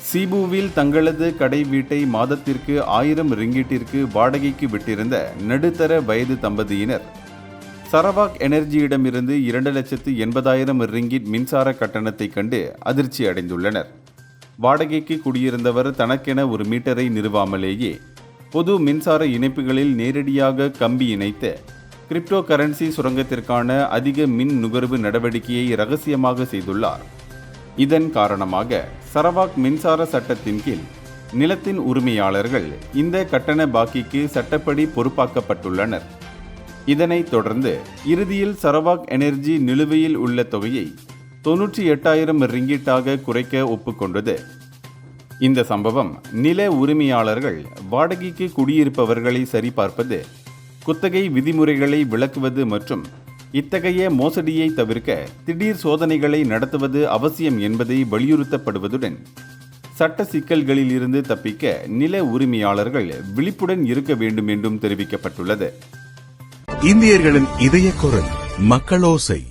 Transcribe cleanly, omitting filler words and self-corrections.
சீபுவில் தங்களது கடை வீட்டை மாதத்திற்கு 1000 ரிங்கிட்டிற்கு வாடகைக்கு விட்டிருந்த நடுத்தர வயது தம்பதியினர் சரவாக் எனர்ஜியிடமிருந்து 2,80,000 ரிங்கிட் மின்சார கட்டணத்தை கண்டு அதிர்ச்சி அடைந்துள்ளனர். வாடகைக்கு குடியிருந்தவர் தனக்கென ஒரு மீட்டரை நிறுவாமலேயே பொது மின்சார இணைப்புகளில் நேரடியாக கம்பி இணைத்து கிரிப்டோ கரன்சி சுரங்கத்திற்கான அதிக மின் நுகர்வு நடவடிக்கையை ரகசியமாக செய்துள்ளார். இதன் காரணமாக சரவாக் மின்சார சட்டத்தின் கீழ் நிலத்தின் உரிமையாளர்கள் இந்த கட்டண பாக்கிக்கு சட்டப்படி பொறுப்பாக்கப்பட்டுள்ளனர். இதனைத் தொடர்ந்து இறுதியில் சரவாக் எனர்ஜி நிலுவையில் உள்ள தொகையை 98,000 ரிங்கிட்டாக குறைக்க ஒப்புக்கொண்டது. இந்த சம்பவம் நில உரிமையாளர்கள் வாடகைக்கு குடியிருப்பவர்களை சரிபார்ப்பது, குத்தகை விதிமுறைகளை விளக்குவது மற்றும் இத்தகைய மோசடியை தவிர்க்க திடீர் சோதனைகளை நடத்துவது அவசியம் என்பதை வலியுறுத்தப்படுவதுடன் சட்ட சிக்கல்களில் இருந்து தப்பிக்க நில உரிமையாளர்கள் விழிப்புடன் இருக்க வேண்டும் என்றும் தெரிவிக்கப்பட்டுள்ளது. இந்தியர்களின் இதய குரல் மக்களோசை.